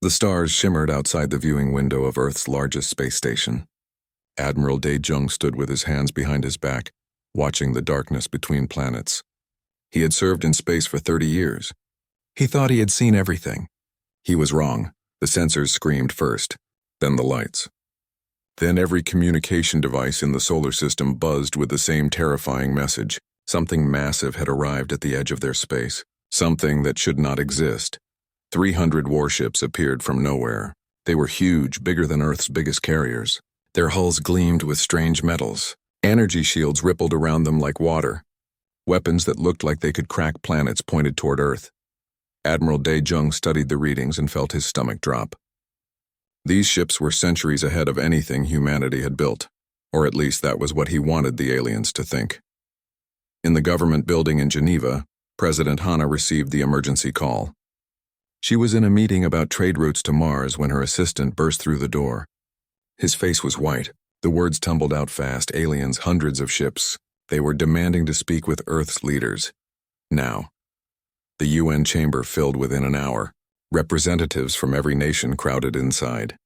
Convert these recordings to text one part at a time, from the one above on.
The stars shimmered outside the viewing window of Earth's largest space station. Admiral Dae-jung stood with his hands behind his back, watching the darkness between planets. He had served in space for 30 years. He thought he had seen everything. He was wrong. The sensors screamed first, then the lights. Then every communication device in the solar system buzzed with the same terrifying message. Something massive had arrived at the edge of their space. Something that should not exist. 300 warships appeared from nowhere. They were huge, bigger than Earth's biggest carriers. Their hulls gleamed with strange metals. Energy shields rippled around them like water. Weapons that looked like they could crack planets pointed toward Earth. Admiral Dae-jung studied the readings and felt his stomach drop. These ships were centuries ahead of anything humanity had built, or at least that was what he wanted the aliens to think. In the government building in Geneva, President Hanna received the emergency call. She was in a meeting about trade routes to Mars when her assistant burst through the door. His face was white. The words tumbled out fast. Aliens, hundreds of ships. They were demanding to speak with Earth's leaders. Now. The UN chamber filled within an hour. Representatives from every nation crowded inside.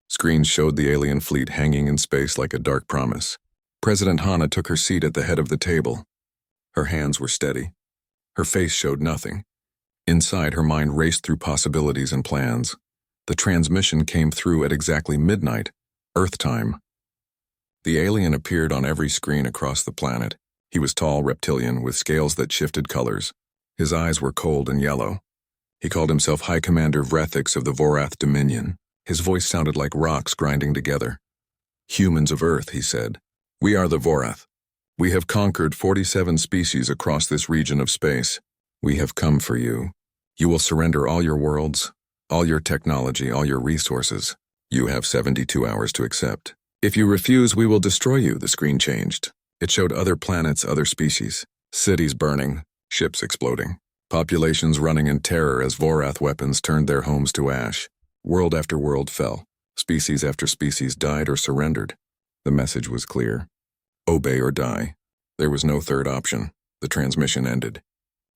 Screens showed the alien fleet hanging in space like a dark promise. President Hanna took her seat at the head of the table. Her hands were steady. Her face showed nothing. Inside, her mind raced through possibilities and plans. The transmission came through at exactly midnight, Earth time. The alien appeared on every screen across the planet. He was tall, reptilian, with scales that shifted colors. His eyes were cold and yellow. He called himself High Commander Vrethix of the Vorath Dominion. His voice sounded like rocks grinding together. "Humans of Earth," he said. "We are the Vorath. We have conquered 47 species across this region of space. We have come for you. You will surrender all your worlds, all your technology, all your resources. You have 72 hours to accept. If you refuse, we will destroy you." The screen changed. It showed other planets, other species. Cities burning, ships exploding. Populations running in terror as Vorath weapons turned their homes to ash. World after world fell. Species after species died or surrendered. The message was clear. Obey or die. There was no third option. The transmission ended.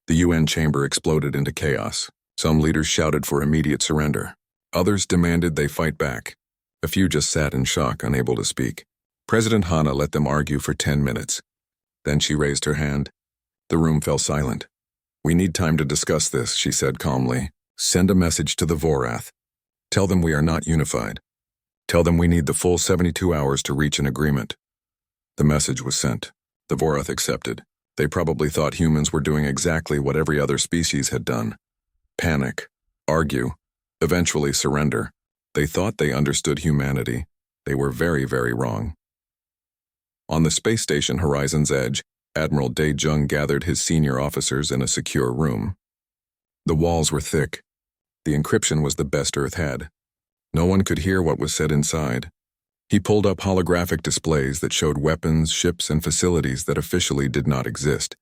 The UN chamber exploded into chaos. Some leaders shouted for immediate surrender. Others demanded they fight back. A few just sat in shock, unable to speak. President Hanna let them argue for 10 minutes. Then she raised her hand. The room fell silent. "We need time to discuss this," she said calmly. "Send a message to the Vorath. Tell them we are not unified. Tell them we need the full 72 hours to reach an agreement." The message was sent. The Vorath accepted. They probably thought humans were doing exactly what every other species had done. Panic, argue, eventually surrender. They thought they understood humanity. They were very, very wrong. On the space station Horizon's Edge, Admiral Dae-jung gathered his senior officers in a secure room. The walls were thick. The encryption was the best Earth had. No one could hear what was said inside. He pulled up holographic displays that showed weapons, ships, and facilities that officially did not exist.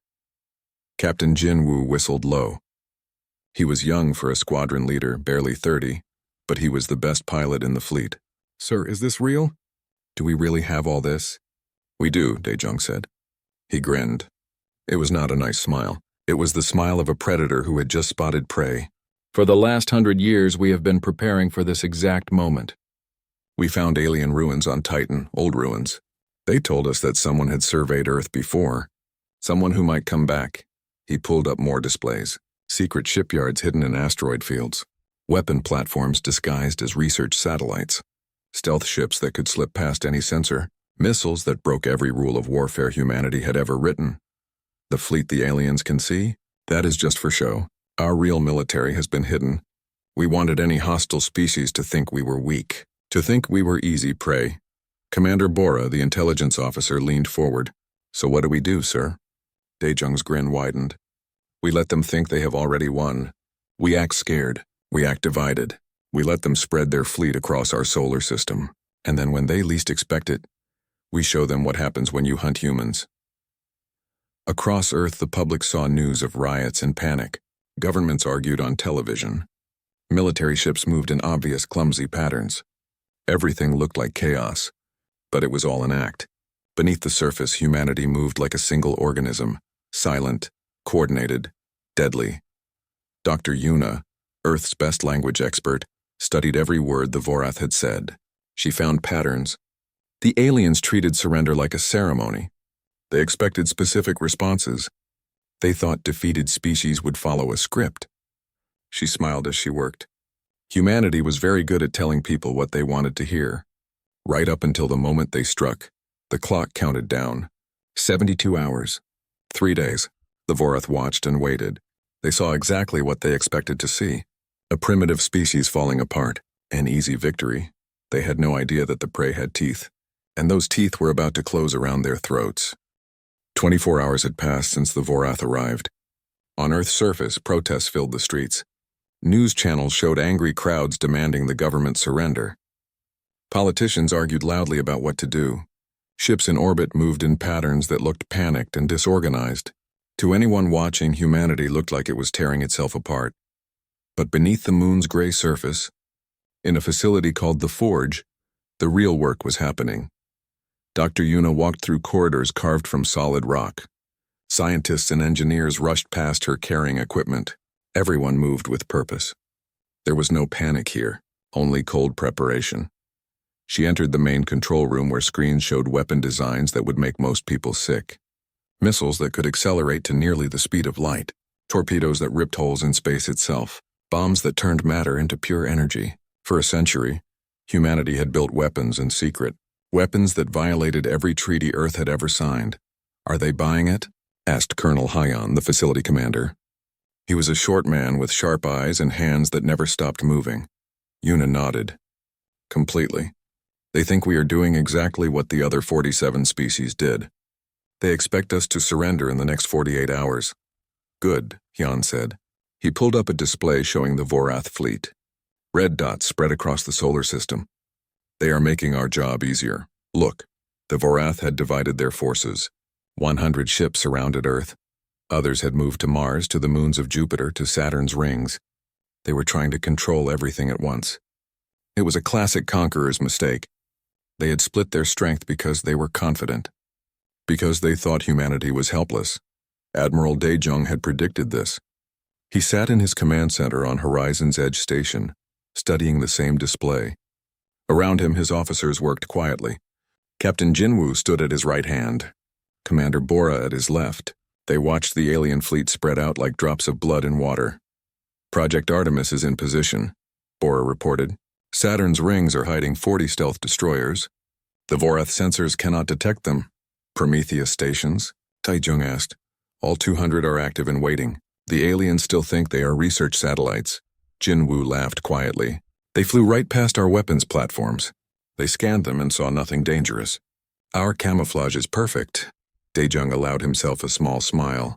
Captain Jinwoo whistled low. He was young for a squadron leader, barely 30, but he was the best pilot in the fleet. "Sir, is this real? Do we really have all this?" "We do," Dae-jung said. He grinned. It was not a nice smile. It was the smile of a predator who had just spotted prey. "For the last 100 years, we have been preparing for this exact moment. We found alien ruins on Titan, old ruins. They told us that someone had surveyed Earth before. Someone who might come back." He pulled up more displays. Secret shipyards hidden in asteroid fields. Weapon platforms disguised as research satellites. Stealth ships that could slip past any sensor. Missiles that broke every rule of warfare humanity had ever written. The fleet the aliens can see? That is just for show. Our real military has been hidden. We wanted any hostile species to think we were weak, to think we were easy prey. Commander Bora, the intelligence officer, leaned forward. "So what do we do, sir?" Dae-jung's grin widened. "We let them think they have already won. We act scared. We act divided. We let them spread their fleet across our solar system. And then when they least expect it, we show them what happens when you hunt humans." Across Earth, the public saw news of riots and panic. Governments argued on television. Military ships moved in obvious, clumsy patterns. Everything looked like chaos, but it was all an act. Beneath the surface, humanity moved like a single organism, silent, coordinated, deadly. Dr. Yuna, Earth's best language expert, studied every word the Vorath had said. She found patterns. The aliens treated surrender like a ceremony. They expected specific responses. They thought defeated species would follow a script. She smiled as she worked. Humanity was very good at telling people what they wanted to hear. Right up until the moment they struck, the clock counted down. 72 hours. 3 days. The Vorath watched and waited. They saw exactly what they expected to see. A primitive species falling apart. An easy victory. They had no idea that the prey had teeth, and those teeth were about to close around their throats. 24 hours had passed since the Vorath arrived. On Earth's surface, protests filled the streets. News channels showed angry crowds demanding the government surrender. Politicians argued loudly about what to do. Ships in orbit moved in patterns that looked panicked and disorganized. To anyone watching, humanity looked like it was tearing itself apart. But beneath the moon's gray surface, in a facility called the Forge, the real work was happening. Dr. Yuna walked through corridors carved from solid rock. Scientists and engineers rushed past her carrying equipment. Everyone moved with purpose. There was no panic here, only cold preparation. She entered the main control room where screens showed weapon designs that would make most people sick. Missiles that could accelerate to nearly the speed of light. Torpedoes that ripped holes in space itself. Bombs that turned matter into pure energy. For a century, humanity had built weapons in secret. Weapons that violated every treaty Earth had ever signed. "Are they buying it?" asked Colonel Hyan, the facility commander. He was a short man with sharp eyes and hands that never stopped moving. Yuna nodded. "Completely. They think we are doing exactly what the other 47 species did. They expect us to surrender in the next 48 hours. "Good," Hyan said. He pulled up a display showing the Vorath fleet. Red dots spread across the solar system. "They are making our job easier. Look." The Vorath had divided their forces. 100 ships surrounded Earth. Others had moved to Mars, to the moons of Jupiter, to Saturn's rings. They were trying to control everything at once. It was a classic conqueror's mistake. They had split their strength because they were confident. Because they thought humanity was helpless. Admiral Daejung had predicted this. He sat in his command center on Horizon's Edge Station, studying the same display. Around him, his officers worked quietly. Captain Jinwoo stood at his right hand. Commander Bora at his left. They watched the alien fleet spread out like drops of blood in water. "Project Artemis is in position," Bora reported. "Saturn's rings are hiding 40 stealth destroyers. The Vorath sensors cannot detect them." "Prometheus stations?" Taejung asked. "All 200 are active and waiting. The aliens still think they are research satellites." Jinwoo laughed quietly. "They flew right past our weapons platforms. They scanned them and saw nothing dangerous. Our camouflage is perfect." Daejung allowed himself a small smile.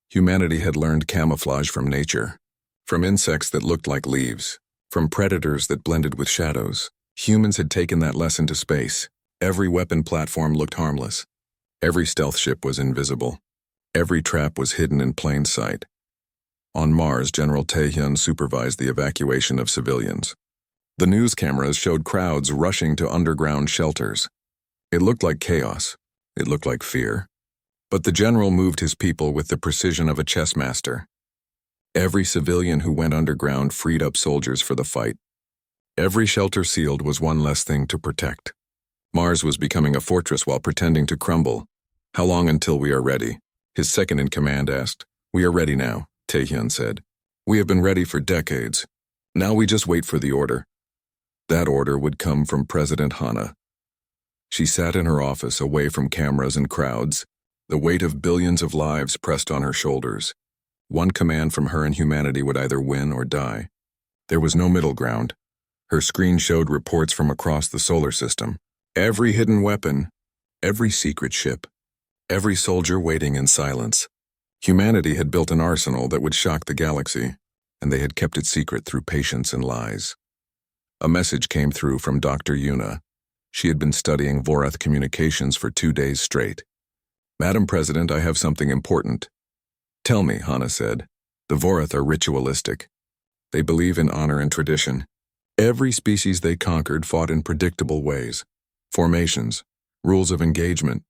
Humanity had learned camouflage from nature. From insects that looked like leaves. From predators that blended with shadows. Humans had taken that lesson to space. Every weapon platform looked harmless. Every stealth ship was invisible. Every trap was hidden in plain sight. On Mars, General Taehyun supervised the evacuation of civilians. The news cameras showed crowds rushing to underground shelters. It looked like chaos. It looked like fear. But the general moved his people with the precision of a chess master. Every civilian who went underground freed up soldiers for the fight. Every shelter sealed was one less thing to protect. Mars was becoming a fortress while pretending to crumble. "How long until we are ready?" His second-in-command asked. "We are ready now," Taehyun said. "We have been ready for decades. Now we just wait for the order." That order would come from President Hana. She sat in her office away from cameras and crowds, the weight of billions of lives pressed on her shoulders. One command from her and humanity would either win or die. There was no middle ground. Her screen showed reports from across the solar system. Every hidden weapon, every secret ship, every soldier waiting in silence. Humanity had built an arsenal that would shock the galaxy, and they had kept it secret through patience and lies. A message came through from Dr. Yuna. She had been studying Vorath communications for 2 days straight. "Madam President, I have something important." "Tell me," Hana said. "The Vorath are ritualistic. They believe in honor and tradition. Every species they conquered fought in predictable ways. Formations, rules of engagement,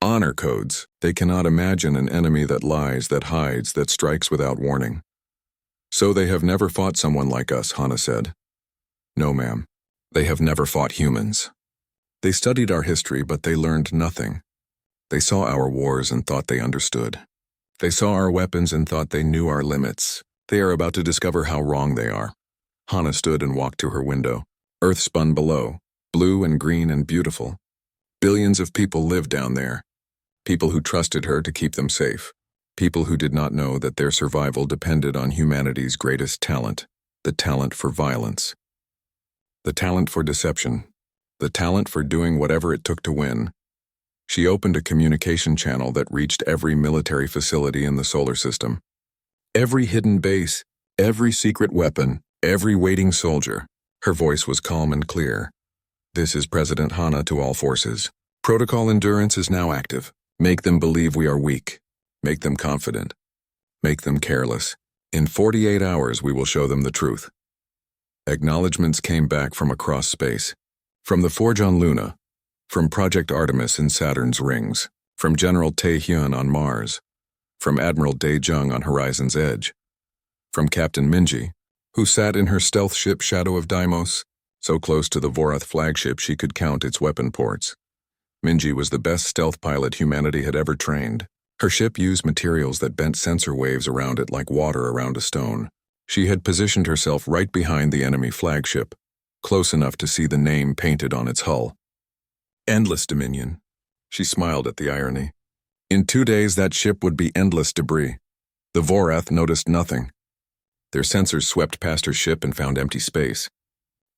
honor codes. They cannot imagine an enemy that lies, that hides, that strikes without warning. So they have never fought someone like us," Hana said. No, ma'am. They have never fought humans. They studied our history, but they learned nothing. They saw our wars and thought they understood. They saw our weapons and thought they knew our limits. They are about to discover how wrong they are. Hana stood and walked to her window. Earth spun below, blue and green and beautiful. Billions of people lived down there. People who trusted her to keep them safe. People who did not know that their survival depended on humanity's greatest talent, the talent for violence. The talent for deception. The talent for doing whatever it took to win. She opened a communication channel that reached every military facility in the solar system. Every hidden base, every secret weapon, every waiting soldier. Her voice was calm and clear. This is President Hana to all forces. Protocol endurance is now active. Make them believe we are weak. Make them confident. Make them careless. In 48 hours, we will show them the truth. Acknowledgements came back from across space. From the Forge on Luna. From Project Artemis in Saturn's rings. From General Tae-hyun on Mars. From Admiral Dae-jung on Horizon's Edge. From Captain Minji, who sat in her stealth ship Shadow of Deimos, so close to the Vorath flagship she could count its weapon ports. Minji was the best stealth pilot humanity had ever trained. Her ship used materials that bent sensor waves around it like water around a stone. She had positioned herself right behind the enemy flagship, close enough to see the name painted on its hull. Endless Dominion. She smiled at the irony. In 2 days, that ship would be endless debris. The Vorath noticed nothing. Their sensors swept past her ship and found empty space.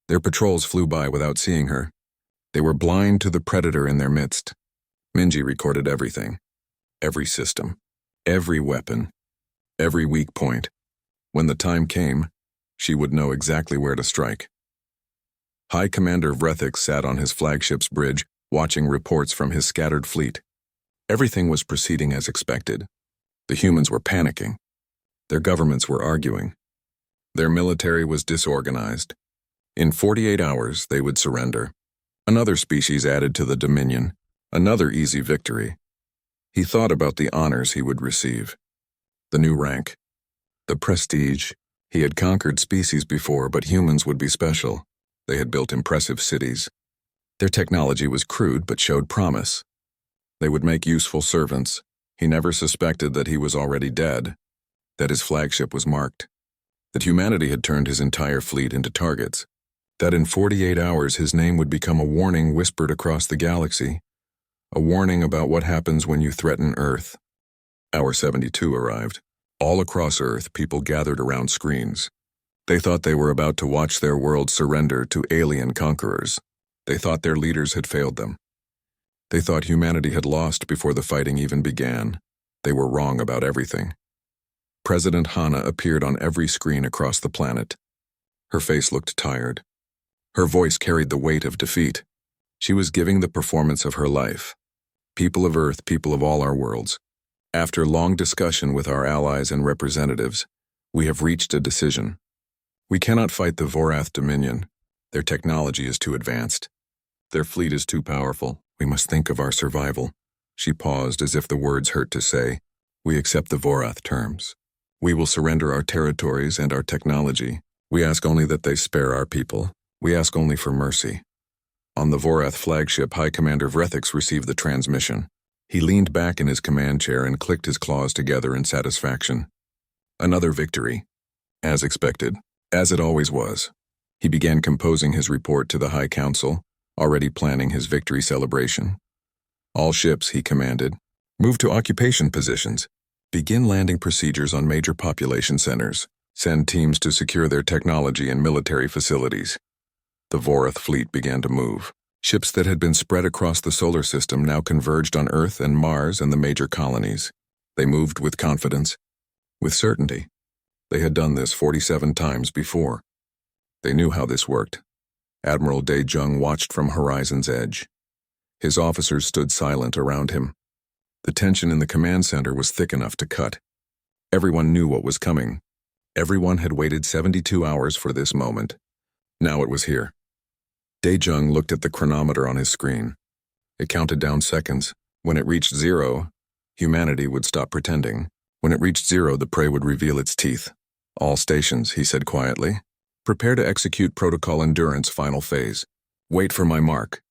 Their patrols flew by without seeing her. They were blind to the predator in their midst. Minji recorded everything. Every system. Every weapon. Every weak point. When the time came, she would know exactly where to strike. High Commander Vrethix sat on his flagship's bridge, watching reports from his scattered fleet. Everything was proceeding as expected. The humans were panicking. Their governments were arguing. Their military was disorganized. In 48 hours, they would surrender. Another species added to the Dominion. Another easy victory. He thought about the honors he would receive. The new rank. The prestige. He had conquered species before, but humans would be special. They had built impressive cities. Their technology was crude but showed promise. They would make useful servants. He never suspected that he was already dead, that his flagship was marked, that humanity had turned his entire fleet into targets, that in 48 hours his name would become a warning whispered across the galaxy, a warning about what happens when you threaten Earth. Hour 72 arrived. All across Earth, people gathered around screens. They thought they were about to watch their world surrender to alien conquerors. They thought their leaders had failed them. They thought humanity had lost before the fighting even began. They were wrong about everything. President Hana appeared on every screen across the planet. Her face looked tired. Her voice carried the weight of defeat. She was giving the performance of her life. People of Earth, people of all our worlds. After long discussion with our allies and representatives, we have reached a decision. We cannot fight the Vorath Dominion. Their technology is too advanced. Their fleet is too powerful. We must think of our survival. She paused as if the words hurt to say. We accept the Vorath terms. We will surrender our territories and our technology. We ask only that they spare our people. We ask only for mercy. On the Vorath flagship, High Commander Vrethix received the transmission. He leaned back in his command chair and clicked his claws together in satisfaction. Another victory. As expected. As it always was. He began composing his report to the High Council, already planning his victory celebration. All ships, he commanded, move to occupation positions. Begin landing procedures on major population centers. Send teams to secure their technology and military facilities. The Vorath fleet began to move. Ships that had been spread across the solar system now converged on Earth and Mars and the major colonies. They moved with confidence, with certainty. They had done this 47 times before. They knew how this worked. Admiral Dae-jung watched from Horizon's Edge. His officers stood silent around him. The tension in the command center was thick enough to cut. Everyone knew what was coming. Everyone had waited 72 hours for this moment. Now it was here. Dae-jung looked at the chronometer on his screen. It counted down seconds. When it reached 0, humanity would stop pretending. When it reached 0, the prey would reveal its teeth. All stations, he said quietly. Prepare to execute Protocol Endurance Final Phase. Wait for my mark.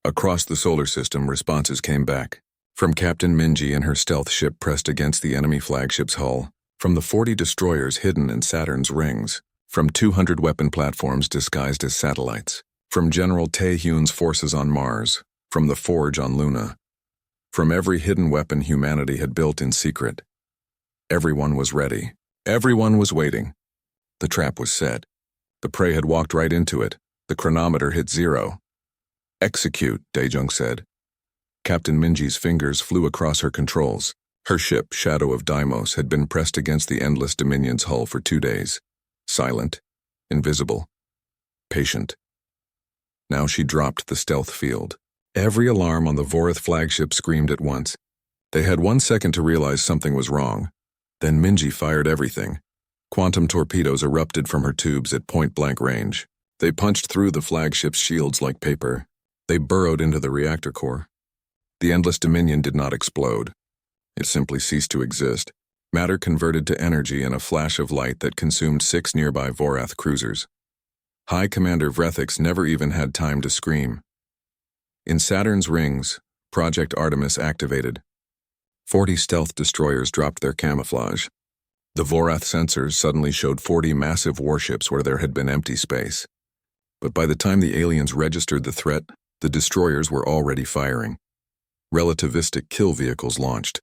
Across the solar system, responses came back. From Captain Minji and her stealth ship pressed against the enemy flagship's hull. From the 40 destroyers hidden in Saturn's rings. From 200 weapon platforms disguised as satellites. From General Taehyun's forces on Mars. From the Forge on Luna. From every hidden weapon humanity had built in secret. Everyone was ready. Everyone was waiting. The trap was set. The prey had walked right into it. The chronometer hit 0. Execute, Daejung said. Captain Minji's fingers flew across her controls. Her ship, Shadow of Deimos, had been pressed against the Endless Dominion's hull for 2 days. Silent, invisible, patient. Now she dropped the stealth field. Every alarm on the Vorith flagship screamed at once. They had 1 second to realize something was wrong. Then Minji fired everything. Quantum torpedoes erupted from her tubes at point-blank range. They punched through the flagship's shields like paper. They burrowed into the reactor core. The Endless Dominion did not explode. It simply ceased to exist. Matter converted to energy in a flash of light that consumed 6 nearby Vorath cruisers. High Commander Vrethix never even had time to scream. In Saturn's rings, Project Artemis activated. 40 stealth destroyers dropped their camouflage. The Vorath sensors suddenly showed 40 massive warships where there had been empty space. But by the time the aliens registered the threat, the destroyers were already firing. Relativistic kill vehicles launched.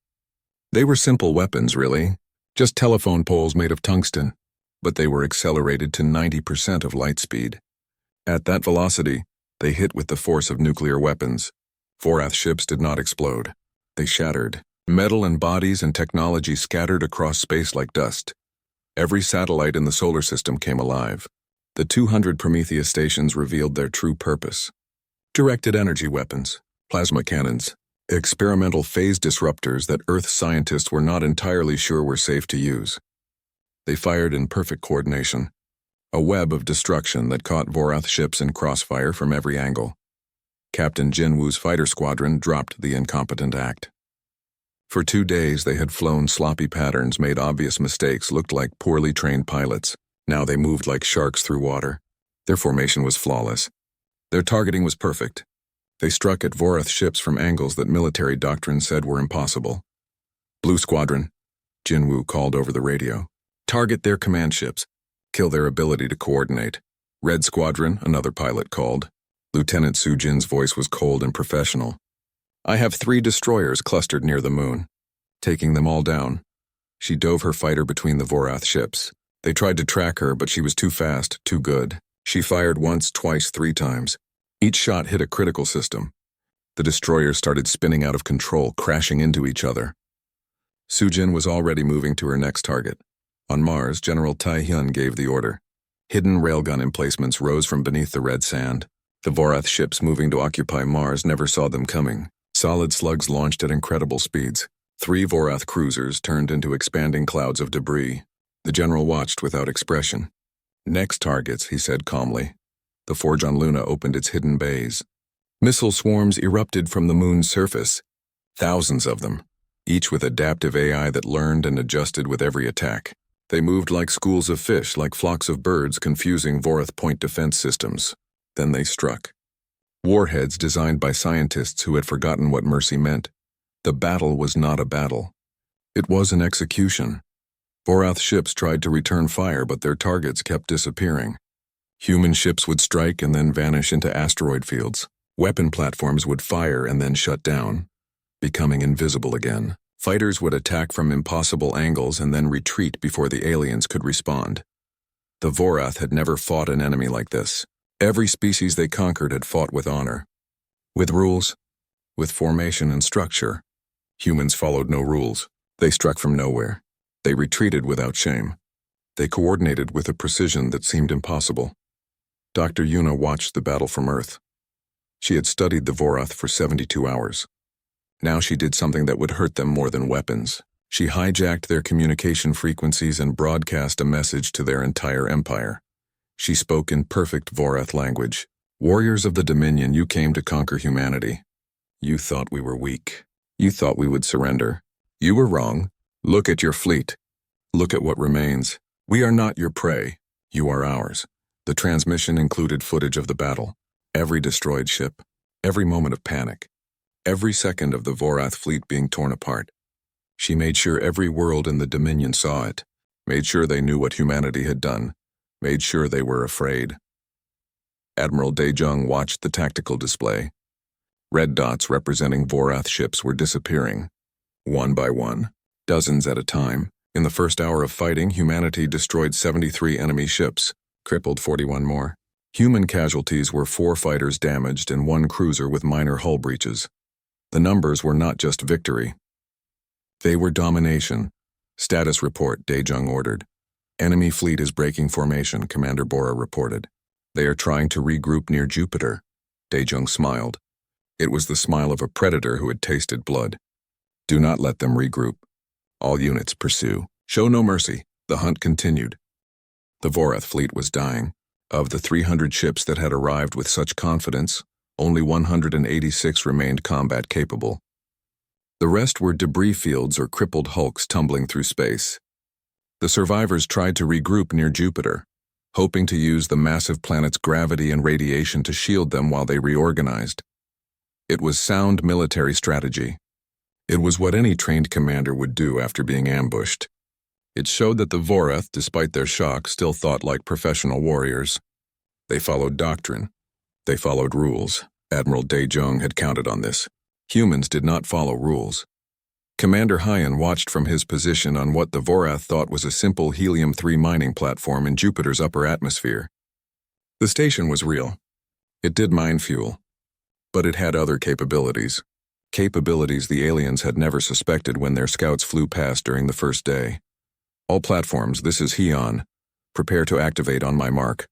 They were simple weapons, really, just telephone poles made of tungsten, but they were accelerated to 90% of light speed. At that velocity, they hit with the force of nuclear weapons. Vorath ships did not explode. They shattered. Metal and bodies and technology scattered across space like dust. Every satellite in the solar system came alive. The 200 Prometheus stations revealed their true purpose. Directed energy weapons, plasma cannons, experimental phase disruptors that Earth scientists were not entirely sure were safe to use. They fired in perfect coordination, a web of destruction that caught Vorath ships in crossfire from every angle. Captain Jinwoo's fighter squadron dropped the incompetent act. For 2 days they had flown sloppy patterns, made obvious mistakes, looked like poorly trained pilots. Now they moved like sharks through water. Their formation was flawless. Their targeting was perfect. They struck at Vorath ships from angles that military doctrine said were impossible. Blue Squadron, Jinwoo called over the radio. Target their command ships. Kill their ability to coordinate. Red Squadron, another pilot called. Lieutenant Sujin's voice was cold and professional. I have 3 destroyers clustered near the moon. Taking them all down. She dove her fighter between the Vorath ships. They tried to track her, but she was too fast, too good. She fired once, twice, 3 times. Each shot hit a critical system. The destroyers started spinning out of control, crashing into each other. Sujin was already moving to her next target. On Mars, General Taehyun gave the order. Hidden railgun emplacements rose from beneath the red sand. The Vorath ships moving to occupy Mars never saw them coming. Solid slugs launched at incredible speeds. 3 Vorath cruisers turned into expanding clouds of debris. The general watched without expression. Next targets, he said calmly. The Forge on Luna opened its hidden bays. Missile swarms erupted from the moon's surface. Thousands of them, each with adaptive AI that learned and adjusted with every attack. They moved like schools of fish, like flocks of birds, confusing Vorath point defense systems. Then they struck. Warheads designed by scientists who had forgotten what mercy meant. The battle was not a battle. It was an execution. Vorath ships tried to return fire, but their targets kept disappearing. Human ships would strike and then vanish into asteroid fields. Weapon platforms would fire and then shut down, becoming invisible again. Fighters would attack from impossible angles and then retreat before the aliens could respond. The Vorath had never fought an enemy like this. Every species they conquered had fought with honor. With rules, with formation and structure. Humans followed no rules. They struck from nowhere. They retreated without shame. They coordinated with a precision that seemed impossible. Dr. Yuna watched the battle from Earth. She had studied the Vorath for 72 hours. Now she did something that would hurt them more than weapons. She hijacked their communication frequencies and broadcast a message to their entire empire. She spoke in perfect Vorath language. Warriors of the Dominion, you came to conquer humanity. You thought we were weak. You thought we would surrender. You were wrong. Look at your fleet. Look at what remains. We are not your prey. You are ours. The transmission included footage of the battle, every destroyed ship, every moment of panic, every second of the Vorath fleet being torn apart. She made sure every world in the Dominion saw it, made sure they knew what humanity had done, made sure they were afraid. Admiral Daejung watched the tactical display. Red dots representing Vorath ships were disappearing, one by one, dozens at a time. In the first hour of fighting, humanity destroyed 73 enemy ships, crippled 41 more. Human casualties were 4 fighters damaged and 1 cruiser with minor hull breaches. The numbers were not just victory. They were domination. Status report, Daejung ordered. Enemy fleet is breaking formation, Commander Bora reported. They are trying to regroup near Jupiter. Daejung smiled. It was the smile of a predator who had tasted blood. Do not let them regroup. All units pursue. Show no mercy. The hunt continued. The Vorath fleet was dying. Of the 300 ships that had arrived with such confidence, only 186 remained combat capable. The rest were debris fields or crippled hulks tumbling through space. The survivors tried to regroup near Jupiter, hoping to use the massive planet's gravity and radiation to shield them while they reorganized. It was sound military strategy. It was what any trained commander would do after being ambushed. It showed that the Vorath, despite their shock, still thought like professional warriors. They followed doctrine. They followed rules. Admiral Daejung had counted on this. Humans did not follow rules. Commander Hyan watched from his position on what the Vorath thought was a simple helium-3 mining platform in Jupiter's upper atmosphere. The station was real. It did mine fuel. But it had other capabilities. Capabilities the aliens had never suspected when their scouts flew past during the first day. All platforms, this is Hyan. Prepare to activate on my mark.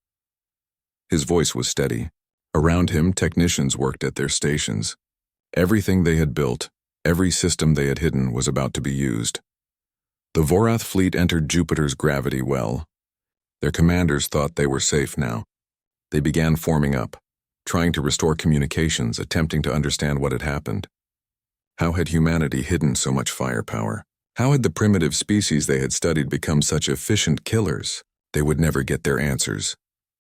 His voice was steady. Around him, technicians worked at their stations. Everything they had built, every system they had hidden was about to be used. The Vorath fleet entered Jupiter's gravity well. Their commanders thought they were safe now. They began forming up, trying to restore communications, attempting to understand what had happened. How had humanity hidden so much firepower? How had the primitive species they had studied become such efficient killers? They would never get their answers.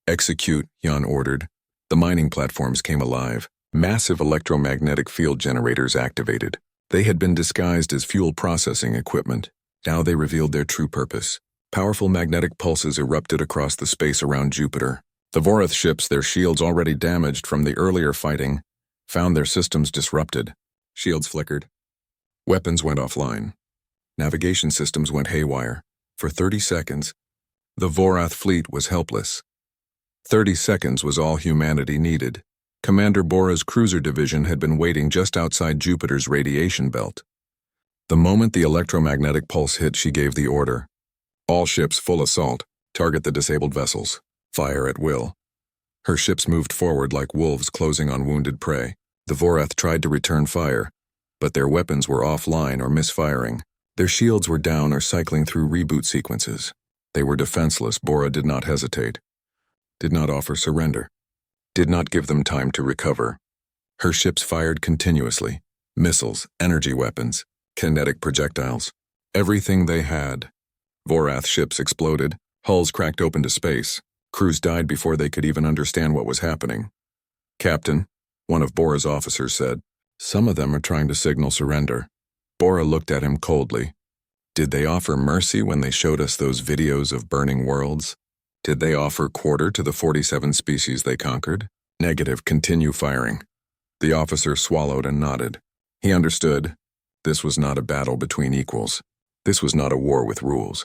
Execute, Jan ordered. The mining platforms came alive. Massive electromagnetic field generators activated. They had been disguised as fuel processing equipment. Now they revealed their true purpose. Powerful magnetic pulses erupted across the space around Jupiter. The Vorath ships, their shields already damaged from the earlier fighting, found their systems disrupted. Shields flickered. Weapons went offline. Navigation systems went haywire. For 30 seconds, the Vorath fleet was helpless. 30 seconds was all humanity needed. Commander Bora's cruiser division had been waiting just outside Jupiter's radiation belt. The moment the electromagnetic pulse hit, she gave the order. All ships full assault. Target the disabled vessels. Fire at will. Her ships moved forward like wolves closing on wounded prey. The Vorath tried to return fire, but their weapons were offline or misfiring. Their shields were down or cycling through reboot sequences. They were defenseless. Bora did not hesitate. Did not offer surrender. Did not give them time to recover. Her ships fired continuously. Missiles, energy weapons, kinetic projectiles. Everything they had. Vorath ships exploded. Hulls cracked open to space. Crews died before they could even understand what was happening. Captain, one of Bora's officers said, some of them are trying to signal surrender. Bora looked at him coldly. Did they offer mercy when they showed us those videos of burning worlds? Did they offer quarter to the 47 species they conquered? Negative, continue firing. The officer swallowed and nodded. He understood. This was not a battle between equals. This was not a war with rules.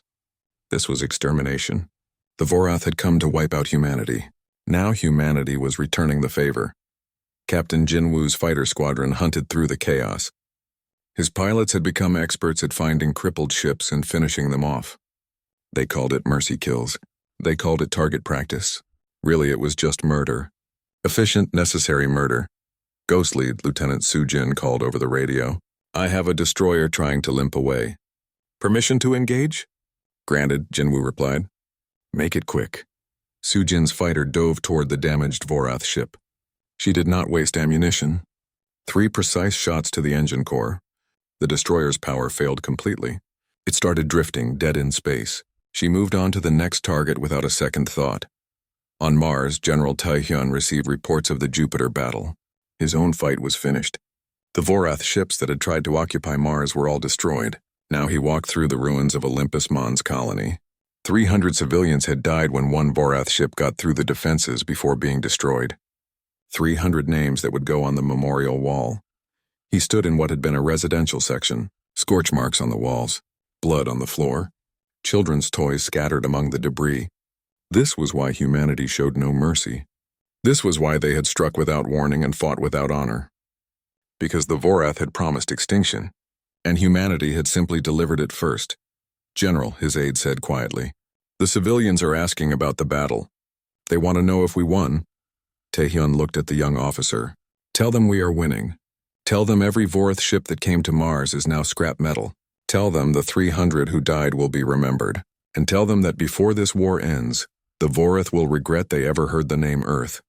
This was extermination. The Vorath had come to wipe out humanity. Now humanity was returning the favor. Captain Jinwoo's fighter squadron hunted through the chaos. His pilots had become experts at finding crippled ships and finishing them off. They called it mercy kills. They called it target practice. Really, it was just murder. Efficient, necessary murder. Ghost Lead, Lieutenant Sujin called over the radio. I have a destroyer trying to limp away. Permission to engage? Granted, Jinwoo replied. Make it quick. Sujin's fighter dove toward the damaged Vorath ship. She did not waste ammunition. 3 precise shots to the engine core. The destroyer's power failed completely. It started drifting, dead in space. She moved on to the next target without a second thought. On Mars, General Taehyun received reports of the Jupiter battle. His own fight was finished. The Vorath ships that had tried to occupy Mars were all destroyed. Now he walked through the ruins of Olympus Mons colony. 300 civilians had died when one Vorath ship got through the defenses before being destroyed. 300 names that would go on the memorial wall. He stood in what had been a residential section, scorch marks on the walls, blood on the floor, children's toys scattered among the debris. This was why humanity showed no mercy. This was why they had struck without warning and fought without honor. Because the Vorath had promised extinction, and humanity had simply delivered it first. General, his aide said quietly, the civilians are asking about the battle. They want to know if we won. Taehyun looked at the young officer. Tell them we are winning. Tell them every Vorath ship that came to Mars is now scrap metal. Tell them the 300 who died will be remembered. And tell them that before this war ends, the Vorath will regret they ever heard the name Earth.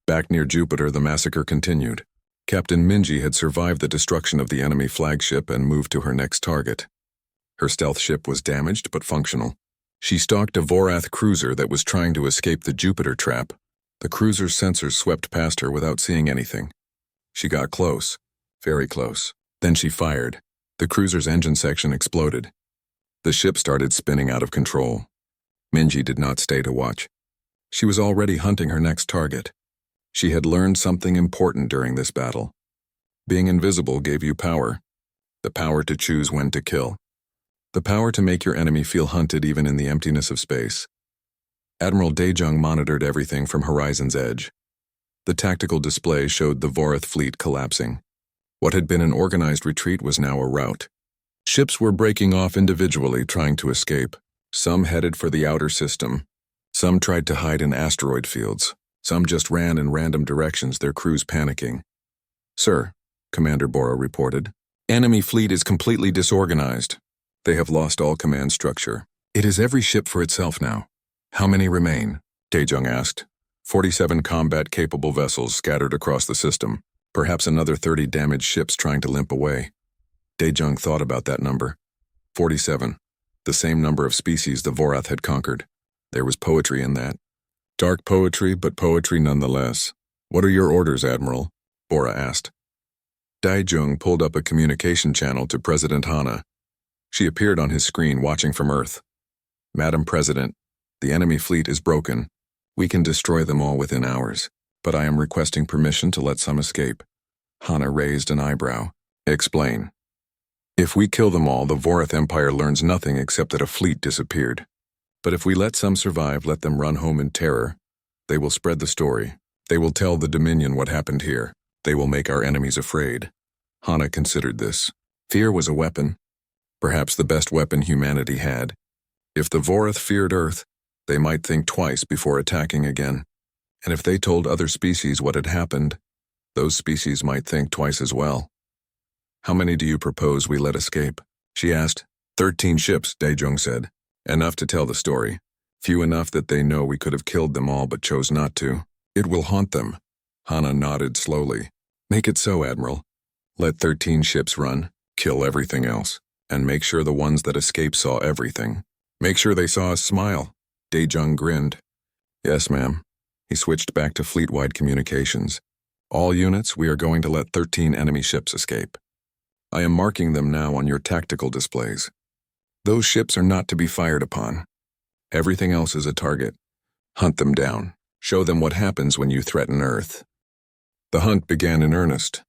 Back near Jupiter, the massacre continued. Captain Minji had survived the destruction of the enemy flagship and moved to her next target. Her stealth ship was damaged but functional. She stalked a Vorath cruiser that was trying to escape the Jupiter trap. The cruiser's sensors swept past her without seeing anything. She got close, very close. Then she fired. The cruiser's engine section exploded. The ship started spinning out of control. Minji did not stay to watch. She was already hunting her next target. She had learned something important during this battle. Being invisible gave you power. The power to choose when to kill. The power to make your enemy feel hunted even in the emptiness of space. Admiral Daejung monitored everything from Horizon's edge. The tactical display showed the Vorath fleet collapsing. What had been an organized retreat was now a rout. Ships were breaking off individually, trying to escape. Some headed for the outer system. Some tried to hide in asteroid fields. Some just ran in random directions, their crews panicking. Sir, Commander Bora reported, enemy fleet is completely disorganized. They have lost all command structure. It is every ship for itself now. How many remain? Daejung asked. 47 combat-capable vessels scattered across the system. Perhaps another 30 damaged ships trying to limp away. Daejung thought about that number. 47. The same number of species the Vorath had conquered. There was poetry in that. Dark poetry, but poetry nonetheless. What are your orders, Admiral? Bora asked. Daejung pulled up a communication channel to President Hana. She appeared on his screen watching from Earth. Madam President, the enemy fleet is broken. We can destroy them all within hours, but I am requesting permission to let some escape. Hana raised an eyebrow. Explain. If we kill them all, the Vorath Empire learns nothing except that a fleet disappeared. But if we let some survive, let them run home in terror, they will spread the story. They will tell the Dominion what happened here. They will make our enemies afraid. Hana considered this. Fear was a weapon. Perhaps the best weapon humanity had. If the Vorath feared Earth, they might think twice before attacking again. And if they told other species what had happened, those species might think twice as well. How many do you propose we let escape? She asked. 13 ships, Daejung said. Enough to tell the story. Few enough that they know we could have killed them all but chose not to. It will haunt them. Hana nodded slowly. Make it so, Admiral. Let 13 ships run, kill everything else, and make sure the ones that escaped saw everything. Make sure they saw us smile. Daejung grinned. Yes, ma'am. He switched back to fleet-wide communications. All units, we are going to let 13 enemy ships escape. I am marking them now on your tactical displays. Those ships are not to be fired upon. Everything else is a target. Hunt them down. Show them what happens when you threaten Earth. The hunt began in earnest.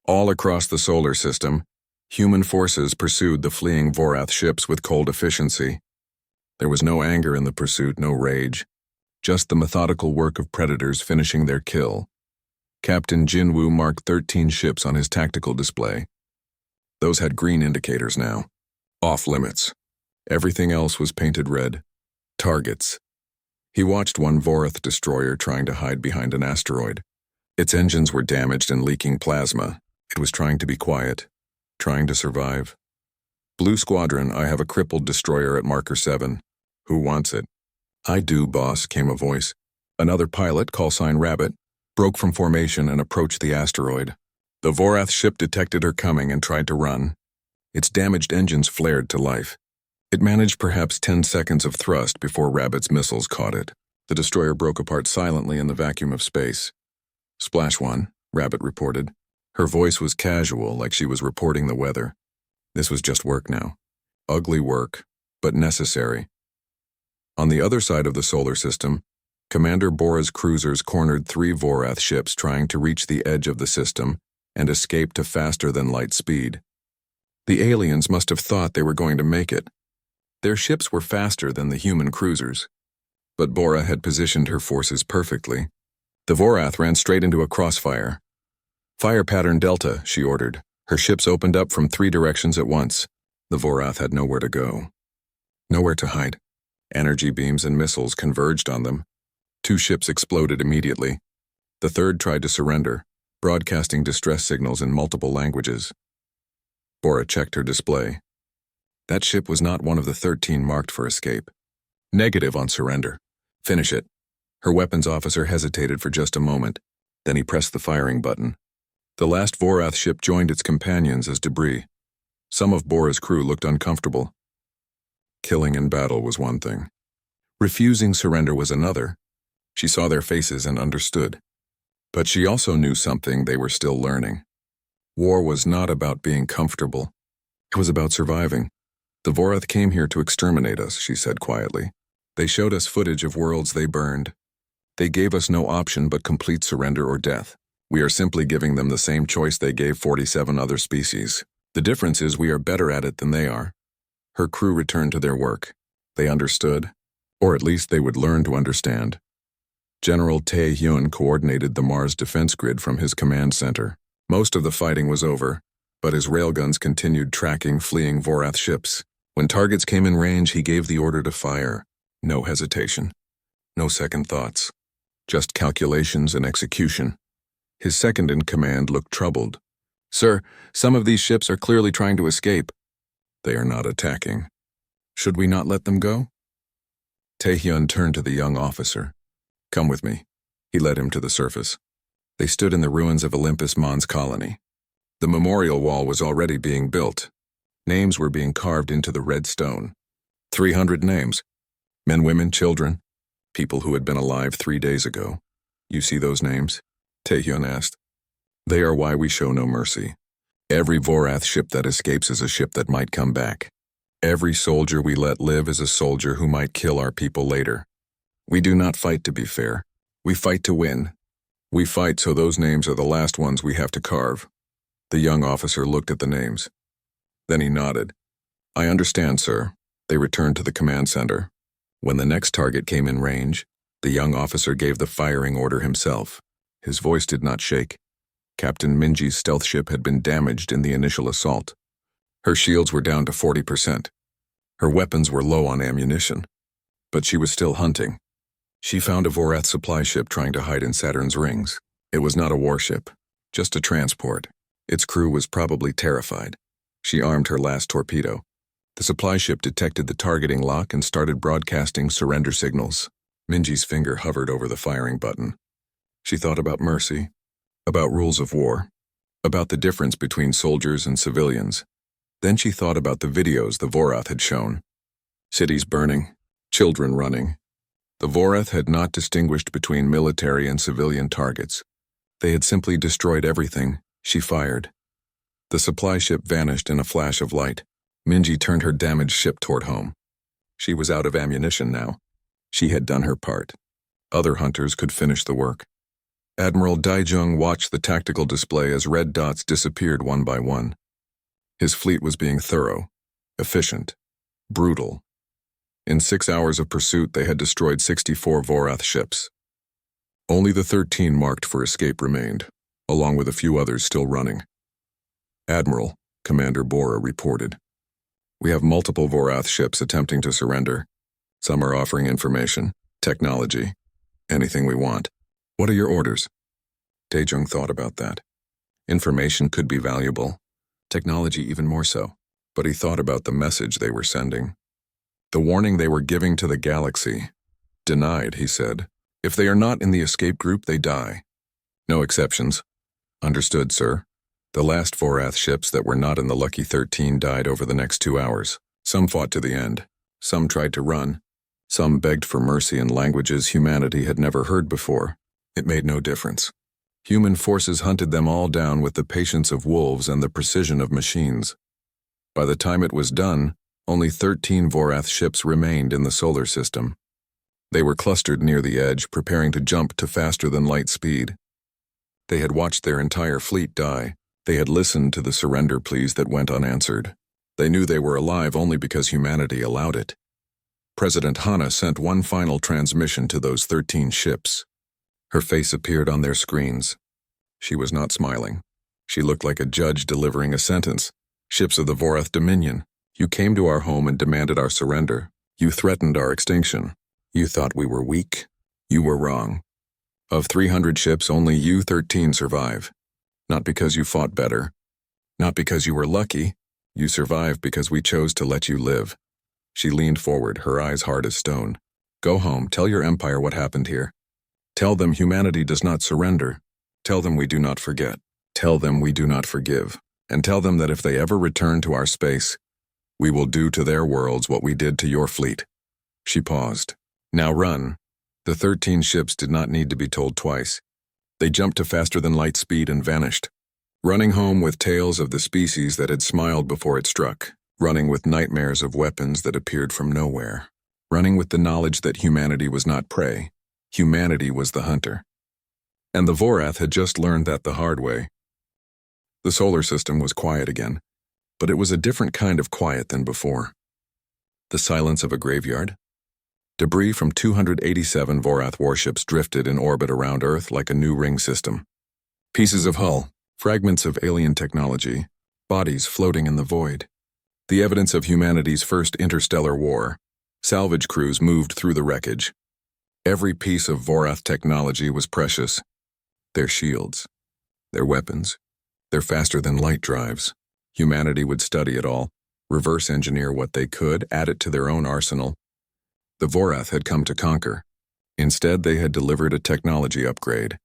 All across the solar system, human forces pursued the fleeing Vorath ships with cold efficiency. There was no anger in the pursuit, no rage. Just the methodical work of predators finishing their kill. Captain Jinwoo marked 13 ships on his tactical display. Those had green indicators now. Off limits. Everything else was painted red. Targets. He watched one Vorath destroyer trying to hide behind an asteroid. Its engines were damaged and leaking plasma. It was trying to be quiet, trying to survive. Blue Squadron, I have a crippled destroyer at Marker 7. Who wants it? I do, boss, came a voice. Another pilot, callsign Rabbit, broke from formation and approached the asteroid. The Vorath ship detected her coming and tried to run. Its damaged engines flared to life. It managed perhaps 10 seconds of thrust before Rabbit's missiles caught it. The destroyer broke apart silently in the vacuum of space. Splash one, Rabbit reported. Her voice was casual, like she was reporting the weather. This was just work now. Ugly work, but necessary. On the other side of the solar system, Commander Bora's cruisers cornered 3 Vorath ships trying to reach the edge of the system and escape to faster-than-light speed. The aliens must have thought they were going to make it. Their ships were faster than the human cruisers. But Bora had positioned her forces perfectly. The Vorath ran straight into a crossfire. "Fire pattern Delta," she ordered. Her ships opened up from 3 directions at once. The Vorath had nowhere to go. Nowhere to hide. Energy beams and missiles converged on them. 2 ships exploded immediately. The third tried to surrender, broadcasting distress signals in multiple languages. Bora checked her display. That ship was not one of the 13 marked for escape. Negative on surrender. Finish it. Her weapons officer hesitated for just a moment. Then he pressed the firing button. The last Vorath ship joined its companions as debris. Some of Bora's crew looked uncomfortable. Killing in battle was one thing. Refusing surrender was another. She saw their faces and understood. But she also knew something they were still learning. War was not about being comfortable. It was about surviving. "The Vorath came here to exterminate us," she said quietly. "They showed us footage of worlds they burned. They gave us no option but complete surrender or death. We are simply giving them the same choice they gave 47 other species. The difference is we are better at it than they are." Her crew returned to their work. They understood, or at least they would learn to understand. General Tae-hyun coordinated the Mars defense grid from his command center. Most of the fighting was over, but his railguns continued tracking fleeing Vorath ships. When targets came in range, he gave the order to fire. No hesitation. No second thoughts. Just calculations and execution. His second-in-command looked troubled. "Sir, some of these ships are clearly trying to escape." "They are not attacking. Should we not let them go?" Tae-hyun turned to the young officer. "Come with me." He led him to the surface. They stood in the ruins of Olympus Mons colony. The memorial wall was already being built. Names were being carved into the red stone. 300 names. Men, women, children. People who had been alive 3 days ago. "You see those names?" Tae-hyun asked. "They are why we show no mercy. Every Vorath ship that escapes is a ship that might come back. Every soldier we let live is a soldier who might kill our people later. We do not fight to be fair. We fight to win. We fight so those names are the last ones we have to carve." The young officer looked at the names. Then he nodded. "I understand, sir." They returned to the command center. When the next target came in range, the young officer gave the firing order himself. His voice did not shake. Captain Minji's stealth ship had been damaged in the initial assault. Her shields were down to 40%. Her weapons were low on ammunition. But she was still hunting. She found a Vorath supply ship trying to hide in Saturn's rings. It was not a warship, just a transport. Its crew was probably terrified. She armed her last torpedo. The supply ship detected the targeting lock and started broadcasting surrender signals. Minji's finger hovered over the firing button. She thought about mercy, about rules of war, about the difference between soldiers and civilians. Then she thought about the videos the Vorath had shown. Cities burning, children running. The Vorath had not distinguished between military and civilian targets. They had simply destroyed everything. She fired. The supply ship vanished in a flash of light. Minji turned her damaged ship toward home. She was out of ammunition now. She had done her part. Other hunters could finish the work. Admiral Daijung watched the tactical display as red dots disappeared one by one. His fleet was being thorough, efficient, brutal. In 6 hours of pursuit, they had destroyed 64 Vorath ships. Only the 13 marked for escape remained, along with a few others still running. "Admiral," Commander Bora reported, "we have multiple Vorath ships attempting to surrender. Some are offering information, technology, anything we want. What are your orders?" Daejung thought about that. Information could be valuable, technology even more so, but he thought about the message they were sending. The warning they were giving to the galaxy. "Denied," he said. "If they are not in the escape group, they die. No exceptions." "Understood, sir." The last Vorath ships that were not in the Lucky 13 died over the next 2 hours. Some fought to the end. Some tried to run. Some begged for mercy in languages humanity had never heard before. It made no difference. Human forces hunted them all down with the patience of wolves and the precision of machines. By the time it was done, only 13 Vorath ships remained in the solar system. They were clustered near the edge, preparing to jump to faster-than-light speed. They had watched their entire fleet die. They had listened to the surrender pleas that went unanswered. They knew they were alive only because humanity allowed it. President Hana sent one final transmission to those 13 ships. Her face appeared on their screens. She was not smiling. She looked like a judge delivering a sentence. Ships of the Vorath Dominion, you came to our home and demanded our surrender. You threatened our extinction. You thought we were weak. You were wrong. Of 300 ships, only you 13 survive. Not because you fought better. Not because you were lucky. You survived because we chose to let you live. She leaned forward, her eyes hard as stone. Go home, tell your empire what happened here. Tell them humanity does not surrender. Tell them we do not forget. Tell them we do not forgive. And tell them that if they ever return to our space, we will do to their worlds what we did to your fleet. She paused. Now run. The 13 ships did not need to be told twice. They jumped to faster-than-light speed and vanished, running home with tales of the species that had smiled before it struck, running with nightmares of weapons that appeared from nowhere, running with the knowledge that humanity was not prey. Humanity was the hunter. And the Vorath had just learned that the hard way. The solar system was quiet again, but it was a different kind of quiet than before. The silence of a graveyard. Debris from 287 Vorath warships drifted in orbit around Earth like a new ring system. Pieces of hull, fragments of alien technology, bodies floating in the void. The evidence of humanity's first interstellar war. Salvage crews moved through the wreckage. Every piece of Vorath technology was precious. Their shields, their weapons, their faster-than-light drives. Humanity would study it all, reverse engineer what they could, add it to their own arsenal. The Vorath had come to conquer. Instead, they had delivered a technology upgrade.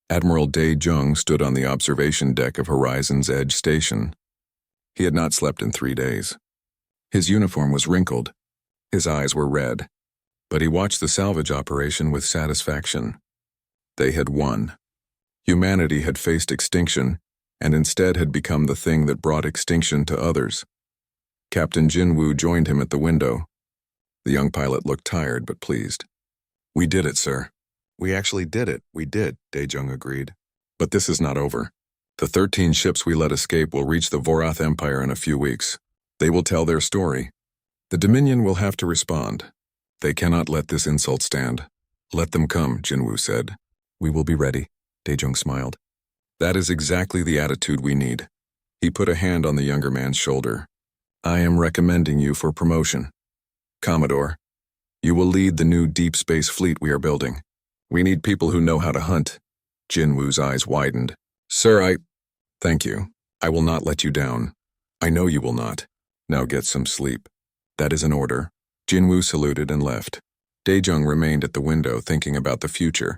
Admiral Dae Jung stood on the observation deck of Horizon's Edge Station. He had not slept in 3 days. His uniform was wrinkled. His eyes were red. But he watched the salvage operation with satisfaction. They had won. Humanity had faced extinction, and instead had become the thing that brought extinction to others. Captain Jinwoo joined him at the window. The young pilot looked tired but pleased. We did it, sir. We actually did it. We did, Dae Jung agreed. But this is not over. The 13 ships we let escape will reach the Vorath Empire in a few weeks. They will tell their story. The Dominion will have to respond. They cannot let this insult stand. Let them come, Jinwoo said. We will be ready, Dae Jung smiled. That is exactly the attitude we need. He put a hand on the younger man's shoulder. I am recommending you for promotion. Commodore, you will lead the new deep space fleet we are building. We need people who know how to hunt. Jinwoo's eyes widened. Sir, Thank you. I will not let you down. I know you will not. Now get some sleep. That is an order. Jinwoo saluted and left. Dae Jung remained at the window thinking about the future.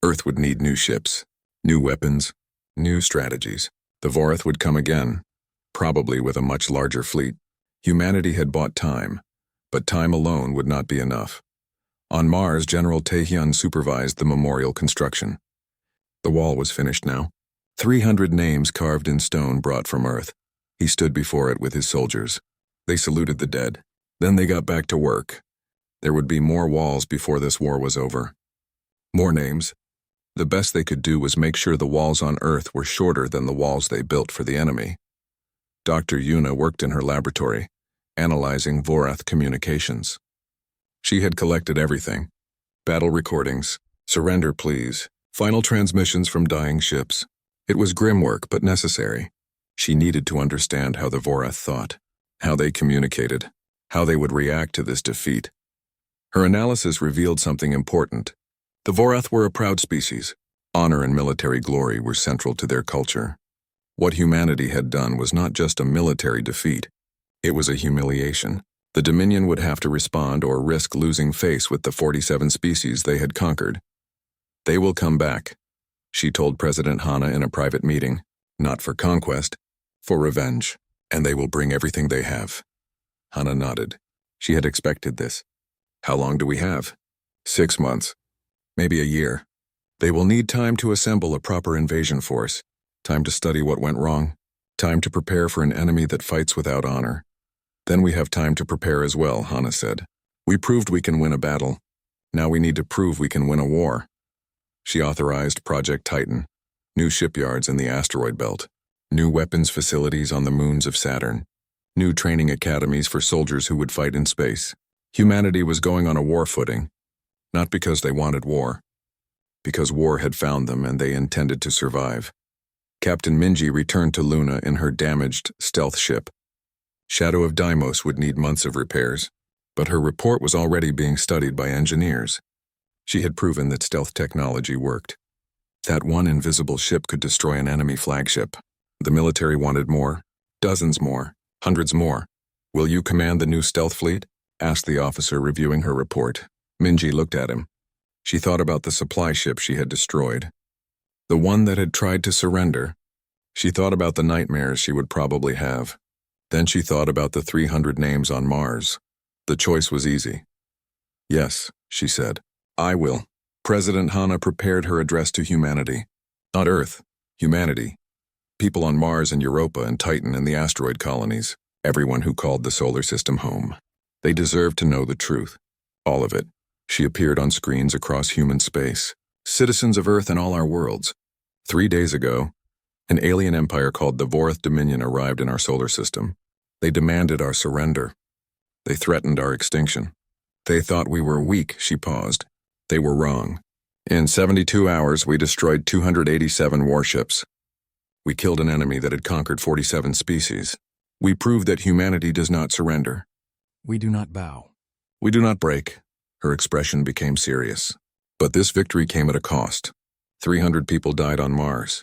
Earth would need new ships, new weapons, new strategies. The Vorath would come again, probably with a much larger fleet. Humanity had bought time, but time alone would not be enough. On Mars, General Taehyun supervised the memorial construction. The wall was finished now. 300 names carved in stone brought from Earth. He stood before it with his soldiers. They saluted the dead. Then they got back to work. There would be more walls before this war was over. More names. The best they could do was make sure the walls on Earth were shorter than the walls they built for the enemy. Dr. Yuna worked in her laboratory, analyzing Vorath communications. She had collected everything. Battle recordings, surrender pleas, final transmissions from dying ships. It was grim work, but necessary. She needed to understand how the Vorath thought, how they communicated, how they would react to this defeat. Her analysis revealed something important. The Vorath were a proud species. Honor and military glory were central to their culture. What humanity had done was not just a military defeat. It was a humiliation. The Dominion would have to respond or risk losing face with the 47 species they had conquered. They will come back, she told President Hana in a private meeting, not for conquest, for revenge, and they will bring everything they have. Hana nodded. She had expected this. How long do we have? 6 months. Maybe a year. They will need time to assemble a proper invasion force, time to study what went wrong, time to prepare for an enemy that fights without honor. Then we have time to prepare as well, Hana said. We proved we can win a battle. Now we need to prove we can win a war. She authorized Project Titan, new shipyards in the asteroid belt, new weapons facilities on the moons of Saturn, new training academies for soldiers who would fight in space. Humanity was going on a war footing, not because they wanted war, because war had found them and they intended to survive. Captain Minji returned to Luna in her damaged stealth ship. Shadow of Deimos would need months of repairs, but her report was already being studied by engineers. She had proven that stealth technology worked. That one invisible ship could destroy an enemy flagship. The military wanted more, dozens more, hundreds more. Will you command the new stealth fleet? Asked the officer reviewing her report. Minji looked at him. She thought about the supply ship she had destroyed, the one that had tried to surrender. She thought about the nightmares she would probably have. Then she thought about the 300 names on Mars. The choice was easy. Yes, she said. I will. President Hana prepared her address to humanity. Not Earth, humanity. People on Mars and Europa and Titan and the asteroid colonies. Everyone who called the solar system home. They deserved to know the truth. All of it. She appeared on screens across human space. Citizens of Earth and all our worlds. 3 days ago, an alien empire called the Vorath Dominion arrived in our solar system. They demanded our surrender. They threatened our extinction. They thought we were weak, she paused. They were wrong. In 72 hours, we destroyed 287 warships. We killed an enemy that had conquered 47 species. We proved that humanity does not surrender. We do not bow. We do not break. Her expression became serious. But this victory came at a cost. 300 people died on Mars.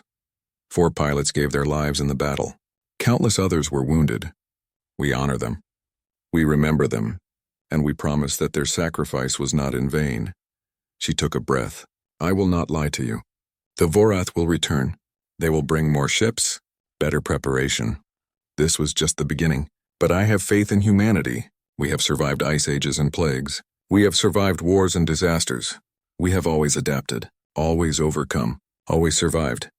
4 pilots gave their lives in the battle. Countless others were wounded. We honor them. We remember them. And we promise that their sacrifice was not in vain. She took a breath. I will not lie to you. The Vorath will return. They will bring more ships, better preparation. This was just the beginning. But I have faith in humanity. We have survived ice ages and plagues. We have survived wars and disasters. We have always adapted, always overcome, always survived.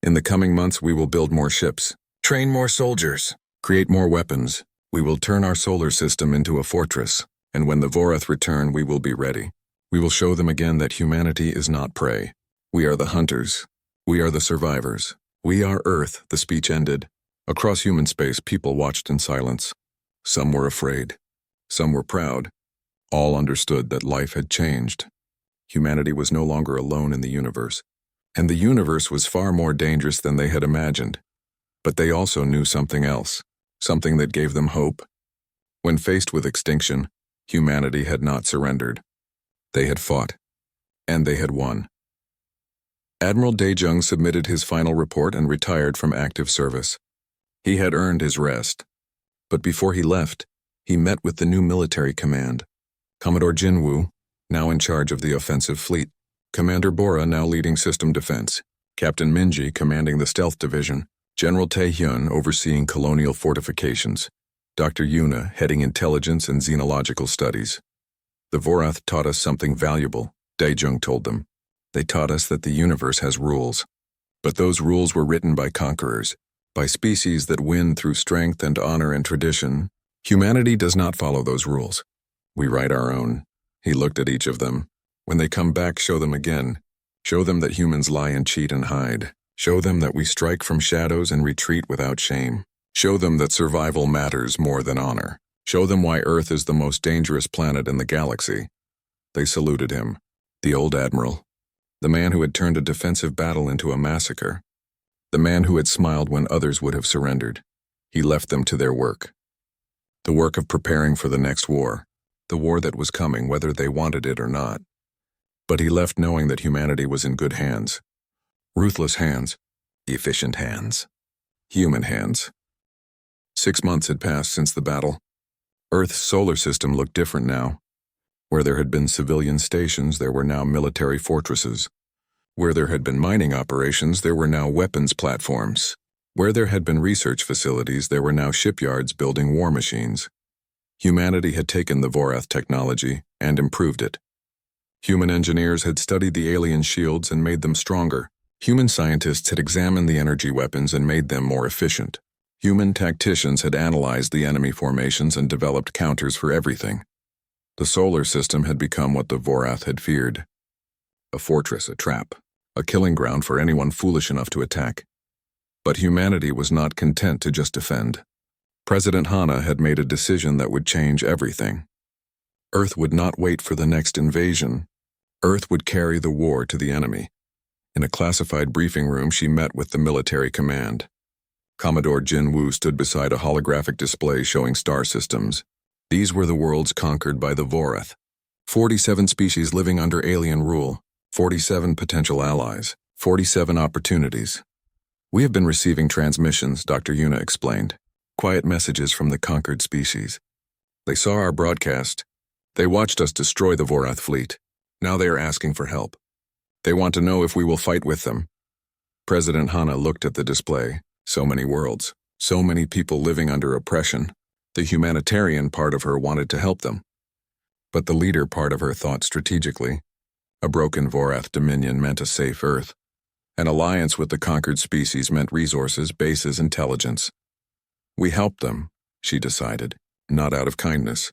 In the coming months, we will build more ships, train more soldiers, create more weapons. We will turn our solar system into a fortress, and when the Vorath return, we will be ready. We will show them again that humanity is not prey. We are the hunters. We are the survivors. We are Earth, the speech ended. Across human space, people watched in silence. Some were afraid. Some were proud. All understood that life had changed. Humanity was no longer alone in the universe, and the universe was far more dangerous than they had imagined. But they also knew something else, something that gave them hope. When faced with extinction, humanity had not surrendered. They had fought, and they had won. Admiral Daejung submitted his final report and retired from active service. He had earned his rest. But before he left, he met with the new military command. Commodore Jinwoo, now in charge of the offensive fleet. Commander Bora, now leading system defense. Captain Minji, commanding the stealth division. General Taehyun, overseeing colonial fortifications. Dr. Yuna, heading intelligence and xenological studies. The Vorath taught us something valuable, Daejung told them. They taught us that the universe has rules. But those rules were written by conquerors, by species that win through strength and honor and tradition. Humanity does not follow those rules. We write our own. He looked at each of them. When they come back, show them again. Show them that humans lie and cheat and hide. Show them that we strike from shadows and retreat without shame. Show them that survival matters more than honor. Show them why Earth is the most dangerous planet in the galaxy. They saluted him. The old admiral. The man who had turned a defensive battle into a massacre. The man who had smiled when others would have surrendered. He left them to their work. The work of preparing for the next war. The war that was coming, whether they wanted it or not. But he left knowing that humanity was in good hands. Ruthless hands. Efficient hands. Human hands. 6 months had passed since the battle. Earth's solar system looked different now. Where there had been civilian stations, there were now military fortresses. Where there had been mining operations, there were now weapons platforms. Where there had been research facilities, there were now shipyards building war machines. Humanity had taken the Vorath technology and improved it. Human engineers had studied the alien shields and made them stronger. Human scientists had examined the energy weapons and made them more efficient. Human tacticians had analyzed the enemy formations and developed counters for everything. The solar system had become what the Vorath had feared. A fortress, a trap, a killing ground for anyone foolish enough to attack. But humanity was not content to just defend. President Hanna had made a decision that would change everything. Earth would not wait for the next invasion. Earth would carry the war to the enemy. In a classified briefing room, she met with the military command. Commodore Jin Woo stood beside a holographic display showing star systems. These were the worlds conquered by the Vorath. 47 species living under alien rule, 47 potential allies, 47 opportunities. We have been receiving transmissions, Dr. Yuna explained. Quiet messages from the conquered species. They saw our broadcast. They watched us destroy the Vorath fleet. Now they are asking for help. They want to know if we will fight with them. President Hanna looked at the display. So many worlds, so many people living under oppression. The humanitarian part of her wanted to help them. But the leader part of her thought strategically. A broken Vorath dominion meant a safe Earth. An alliance with the conquered species meant resources, bases, intelligence. We help them, she decided, not out of kindness.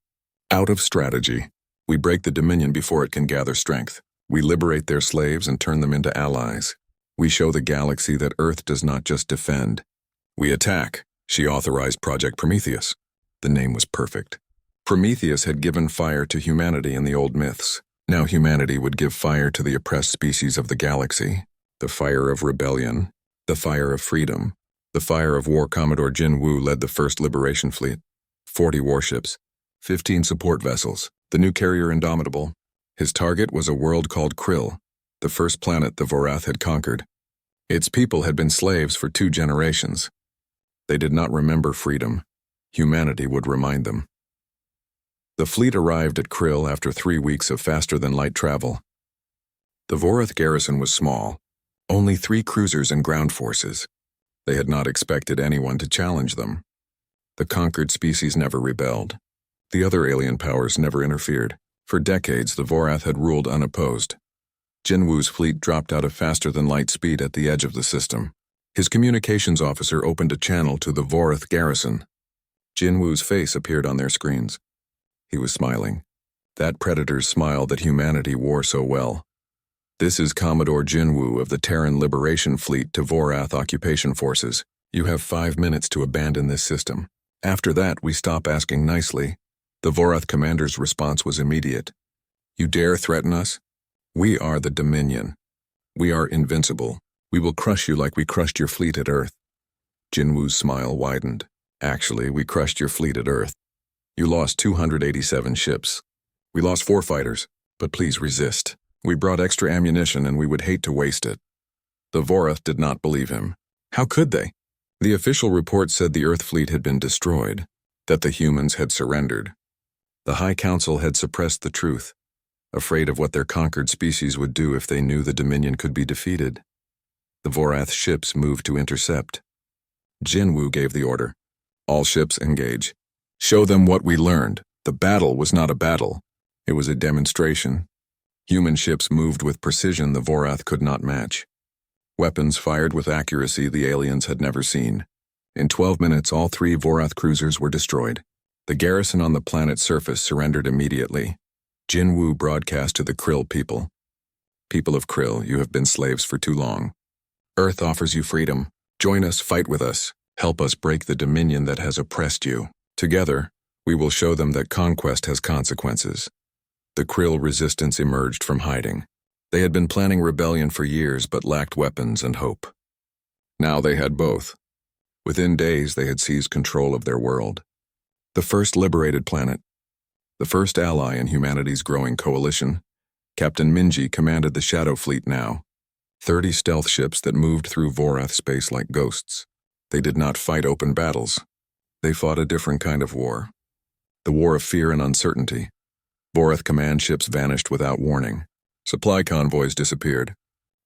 Out of strategy. We break the dominion before it can gather strength. We liberate their slaves and turn them into allies. We show the galaxy that Earth does not just defend. We attack. She authorized Project Prometheus. The name was perfect. Prometheus had given fire to humanity in the old myths. Now humanity would give fire to the oppressed species of the galaxy. The fire of rebellion. The fire of freedom. The fire of war. Commodore Jin Woo led the first liberation fleet. 40 warships. 15 support vessels. The new carrier Indomitable. His target was a world called Krill, the first planet the Vorath had conquered. Its people had been slaves for 2 generations. They did not remember freedom. Humanity would remind them. The fleet arrived at Krill after 3 weeks of faster-than-light travel. The Vorath garrison was small, only 3 cruisers and ground forces. They had not expected anyone to challenge them. The conquered species never rebelled. The other alien powers never interfered. For decades, the Vorath had ruled unopposed. Jin Woo's fleet dropped out of faster-than-light speed at the edge of the system. His communications officer opened a channel to the Vorath garrison. Jin Woo's face appeared on their screens. He was smiling. That predator's smile that humanity wore so well. This is Commodore Jin Woo of the Terran Liberation Fleet to Vorath Occupation Forces. You have 5 minutes to abandon this system. After that, we stop asking nicely. The Vorath commander's response was immediate. You dare threaten us? We are the Dominion. We are invincible. We will crush you like we crushed your fleet at Earth. Jin Woo's smile widened. Actually, we crushed your fleet at Earth. You lost 287 ships. We lost 4 fighters, but please resist. We brought extra ammunition and we would hate to waste it. The Vorath did not believe him. How could they? The official report said the Earth fleet had been destroyed, that the humans had surrendered. The High Council had suppressed the truth, afraid of what their conquered species would do if they knew the Dominion could be defeated. The Vorath ships moved to intercept. Jin Woo gave the order. All ships engage. Show them what we learned. The battle was not a battle. It was a demonstration. Human ships moved with precision the Vorath could not match. Weapons fired with accuracy the aliens had never seen. In 12 minutes, all 3 Vorath cruisers were destroyed. The garrison on the planet's surface surrendered immediately. Jin Woo broadcast to the Krill people. People of Krill, you have been slaves for too long. Earth offers you freedom. Join us, fight with us. Help us break the dominion that has oppressed you. Together, we will show them that conquest has consequences. The Krill resistance emerged from hiding. They had been planning rebellion for years but lacked weapons and hope. Now they had both. Within days, they had seized control of their world. The first liberated planet, the first ally in humanity's growing coalition, Captain Minji commanded the Shadow Fleet now. 30 stealth ships that moved through Vorath space like ghosts. They did not fight open battles. They fought a different kind of war. The war of fear and uncertainty. Vorath command ships vanished without warning. Supply convoys disappeared.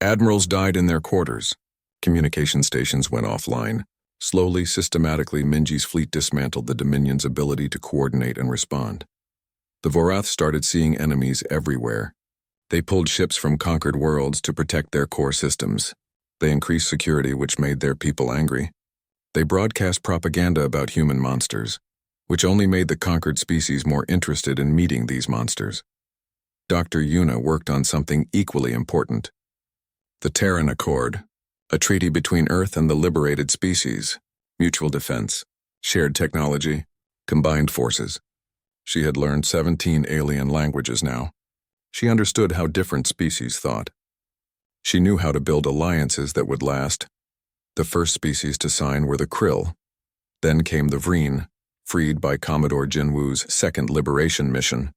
Admirals died in their quarters. Communication stations went offline. Slowly, systematically, Minji's fleet dismantled the Dominion's ability to coordinate and respond. The Vorath started seeing enemies everywhere. They pulled ships from conquered worlds to protect their core systems. They increased security, which made their people angry. They broadcast propaganda about human monsters, which only made the conquered species more interested in meeting these monsters. Dr. Yuna worked on something equally important. The Terran Accord, a treaty between Earth and the liberated species, mutual defense, shared technology, combined forces. She had learned 17 alien languages now. She understood how different species thought. She knew how to build alliances that would last. The first species to sign were the Krill. Then came the Vreen, freed by Commodore Jinwu's second liberation mission.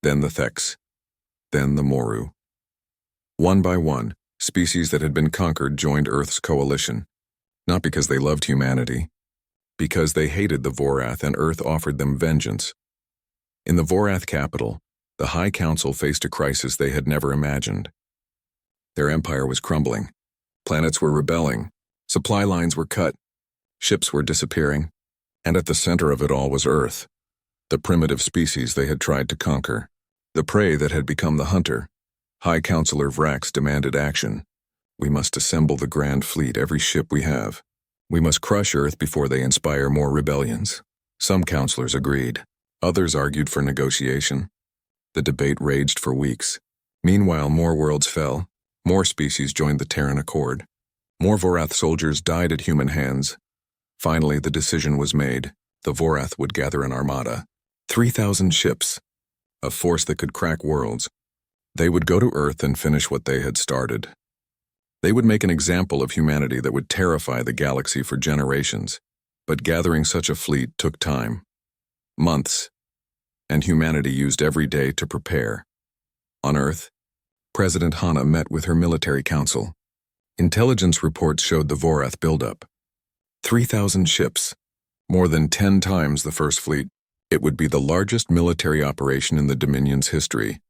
Then the Thex. Then the Moru. One by one, species that had been conquered joined Earth's coalition, not because they loved humanity, because they hated the Vorath and Earth offered them vengeance. In the Vorath capital, the High Council faced a crisis they had never imagined. Their empire was crumbling. Planets were rebelling. Supply lines were cut. Ships were disappearing. And at the center of it all was Earth, the primitive species they had tried to conquer, the prey that had become the hunter. High Counselor Vrax demanded action. We must assemble the Grand Fleet, every ship we have. We must crush Earth before they inspire more rebellions. Some counselors agreed. Others argued for negotiation. The debate raged for weeks. Meanwhile, more worlds fell. More species joined the Terran Accord. More Vorath soldiers died at human hands. Finally, the decision was made. The Vorath would gather an armada. 3,000 ships. A force that could crack worlds. They would go to Earth and finish what they had started. They would make an example of humanity that would terrify the galaxy for generations. But gathering such a fleet took time. Months. And humanity used every day to prepare. On Earth, President Hana met with her military council. Intelligence reports showed the Vorath buildup. 3,000 ships, more than 10 times the First Fleet. It would be the largest military operation in the Dominion's history.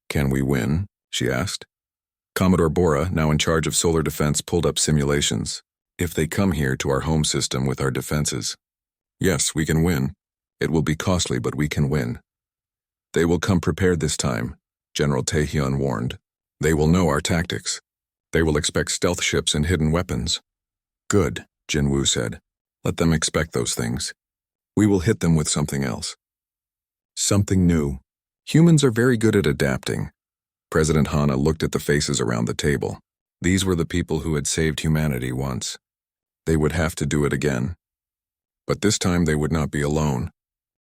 Can we win? She asked. Commodore Bora, now in charge of solar defense, pulled up simulations. If they come here to our home system with our defenses. Yes, we can win. It will be costly, but we can win. They will come prepared this time, General Taehyun warned. They will know our tactics. They will expect stealth ships and hidden weapons. Good, Jinwu said. Let them expect those things. We will hit them with something else. Something new. Humans are very good at adapting. President Hana looked at the faces around the table. These were the people who had saved humanity once. They would have to do it again. But this time they would not be alone.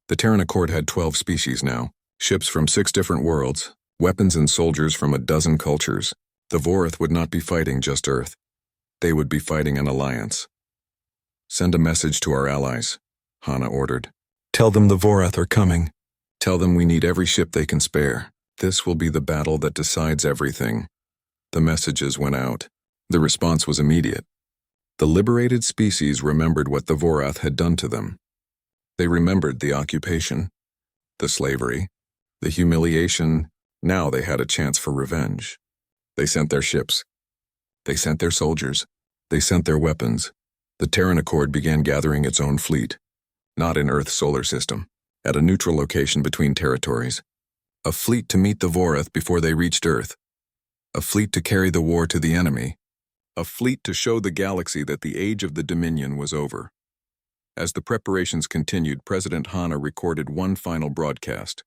The Terran Accord had 12 species now, ships from 6 different worlds, weapons and soldiers from a dozen cultures. The Vorath would not be fighting just Earth. They would be fighting an alliance. Send a message to our allies, Hana ordered. Tell them the Vorath are coming. Tell them we need every ship they can spare. This will be the battle that decides everything. The messages went out. The response was immediate. The liberated species remembered what the Vorath had done to them. They remembered the occupation, the slavery, the humiliation. Now they had a chance for revenge. They sent their ships. They sent their soldiers. They sent their weapons. The Terran Accord began gathering its own fleet. Not in Earth's solar system, at a neutral location between territories. A fleet to meet the Vorath before they reached Earth. A fleet to carry the war to the enemy. A fleet to show the galaxy that the age of the Dominion was over. As the preparations continued, President Hana recorded one final broadcast.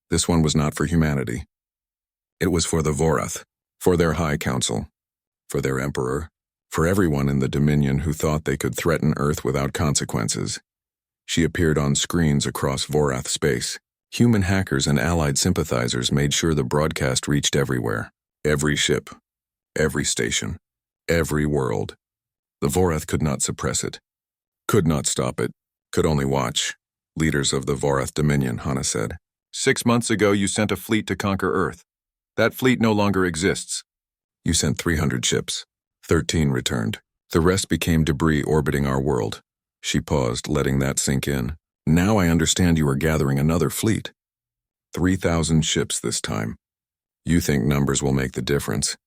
This one was not for humanity. It was for the Vorath, for their High Council, for their Emperor, for everyone in the Dominion who thought they could threaten Earth without consequences. She appeared on screens across Vorath space. Human hackers and allied sympathizers made sure the broadcast reached everywhere. Every ship, every station, every world. The Vorath could not suppress it, could not stop it, could only watch. Leaders of the Vorath Dominion, Hana said. 6 months ago you sent a fleet to conquer Earth. That fleet no longer exists. You sent 300 ships. 13 returned. The rest became debris orbiting our world. She paused, letting that sink in. Now I understand you are gathering another fleet. 3,000 ships this time. You think numbers will make the difference.